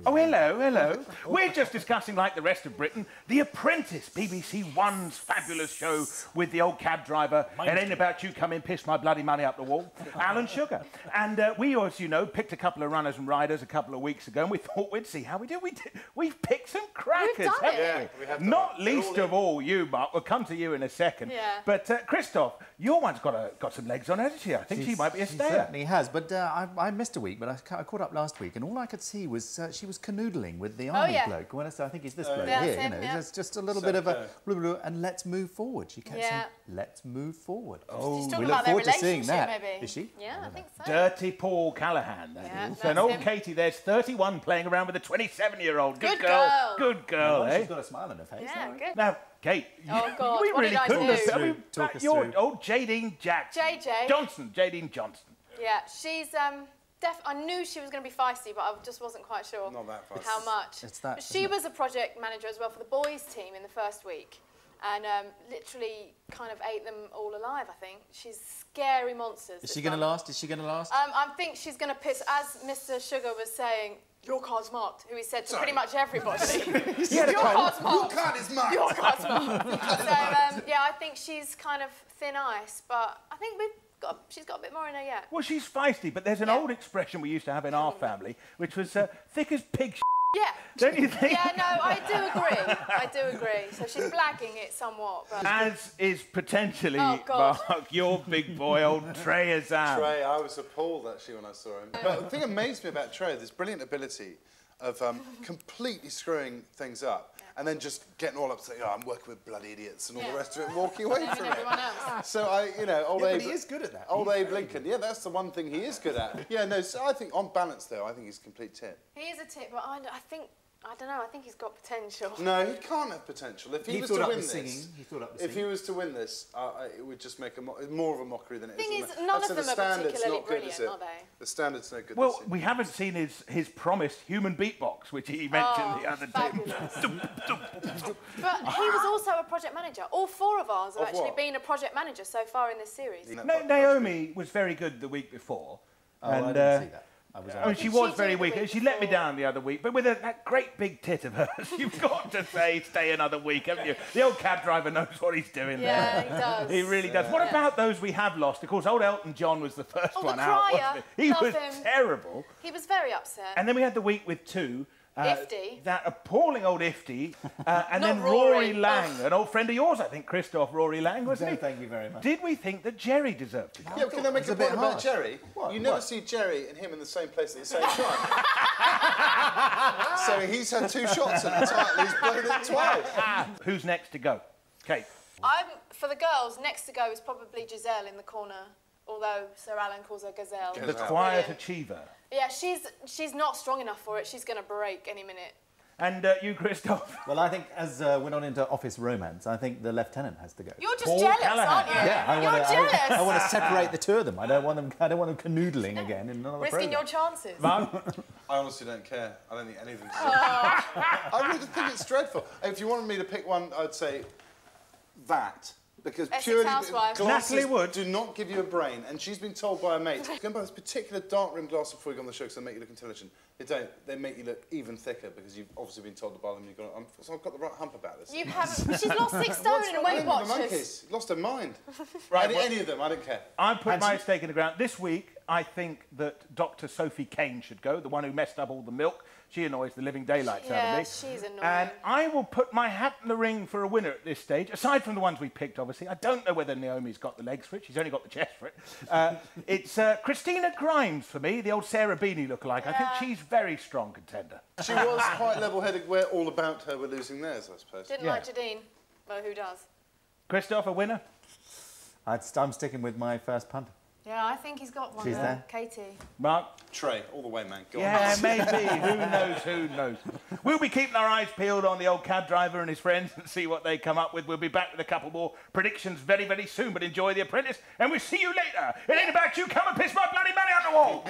Oh, hello, hello. We're just discussing, like the rest of Britain, The Apprentice, BBC One's fabulous show with the old cab driver. It ain't about you coming, piss my bloody money up the wall, Alan Sugar. And we, as you know, picked a couple of runners and riders a couple of weeks ago, and we thought we'd see how we do. We've picked some crackers, haven't we? Not least of all you, Mark. We'll come to you in a second. Yeah. But Christoph, your one's got some legs on her, hasn't she? I think she might be a stayer. She certainly has, but I missed a week, but I caught up last week, and all I could see was she was canoodling with the army bloke. When I think he's this bloke here, you know, there's just a little bit of a and let's move forward. She kept saying, "Let's move forward." Oh, we look forward to seeing that. Maybe. Is she? Yeah, I think so. Dirty Paul Callahan, that is. And old Katie there's 31 playing around with a 27-year-old. Good girl. Good girl, She's got a smile on her face. Yeah, good. Now, Kate, oh God, we really couldn't talk us your through. old Jadine Johnson. Jadine Johnson. Yeah, she's I knew she was going to be feisty, but I just wasn't quite sure how much. It's that, but she was a project manager as well for the boys' team in the first week, and literally kind of ate them all alive. I think she's scary monsters. Is she going to last? Is she going to last? I think she's going to piss, as Mr. Sugar was saying. Your card's marked, who he said to pretty much everybody. Your card's marked. Your card is marked. Your card's marked. So, yeah, I think she's kind of thin ice, but I think she's got a bit more in her yet. Well, she's feisty, but there's an old expression we used to have in our family, which was thick as pig shit. Yeah. Don't you think? Yeah, no, I do agree. I do agree. So she's blagging it somewhat. But... As is potentially, Mark, your big boy, old Trey Azam. Trey, I was appalled, actually, when I saw him. But the thing that amazed me about Trey, this brilliant ability of completely screwing things up and then just getting all up saying, oh, I'm working with bloody idiots and all the rest of it, walking away from it. So, old Abe... But he is good at that. Old Abe Lincoln, yeah, that's the one thing he is good at. Yeah, no, so I think, on balance, though, I think he's a complete tit. He is a tit, but I don't know, I think he's got potential. No, he can't have potential. If he was to win this... If he was to win this, it would just make more of a mockery than it is. The thing is, none of them are particularly brilliant, are they? The standard's no good. Well, we haven't seen his promised human beatbox, which he mentioned the other day. But he was also a project manager. All four of ours have actually been a project manager so far in this series. Naomi was very good the week before. Oh, I didn't see that. She was very weak. She let me down the other week, but with that great big tit of hers, you've got to say, stay another week, haven't you? The old cab driver knows what he's doing there. Yeah, he does. He really does. What about those we have lost? Of course, old Elton John was the first one out, wasn't he? He was terrible. He was very upset. And then we had the week with two. Ifty. That appalling old Ifty. And then Rory Lang, an old friend of yours, I think, Christoph Rory Lang, wasn't he? Thank you very much. Did we think that Jerry deserved to go? Yeah, can I make a point about Jerry? What? You never see Jerry and him in the same place at the same time. So he's had 2 shots at the title, he's blown it twice. Who's next to go? Kate. For the girls, next to go is probably Giselle in the corner, although Sir Alan calls her Gazelle. The quiet achiever. Yeah, she's not strong enough for it. She's going to break any minute. And you, Christoph? Well, I think as we're not into office romance, I think the lieutenant has to go. You're just jealous, aren't you? Yeah, You're jealous. I want to separate the two of them. I don't want them canoodling again in another Risking your chances. Mark? I honestly don't care. I don't think any of them. I really think it's dreadful. If you wanted me to pick one, I'd say that. Because purely glasses do not give you a brain, and she's been told by her mates, go and buy this particular dark rim glass before you go on the show because they make you look intelligent. They don't. They make you look even thicker because you've obviously been told to buy them. So I've got the right hump about this. You have. She's lost 6 stone in Weight Watchers. The monkeys lost her mind. Right, any of them, I don't care. I put my stake in the ground. This week, I think that Dr. Sophie Kane should go, the one who messed up all the milk. She annoys the living daylights out of me. Yeah, she's annoying. And I will put my hat in the ring for a winner at this stage, aside from the ones we picked, obviously. I don't know whether Naomi's got the legs for it. She's only got the chest for it. It's Christina Grimes for me, the old Sarah Beanie lookalike. Yeah. I think she's very strong contender. She was quite level-headed where all about her were losing theirs, I suppose. Didn't like Jadine. Well, who does? Christoph, a winner? I'm sticking with my first punter. Yeah, I think he's got one. She's there. Katie. Mark? Trey, all the way, man. Go on. Maybe. Who knows? Who knows? We'll be keeping our eyes peeled on the old cab driver and his friends and see what they come up with. We'll be back with a couple more predictions very, very soon, but enjoy The Apprentice, and we'll see you later. It ain't about you. Come and piss my bloody money on the wall.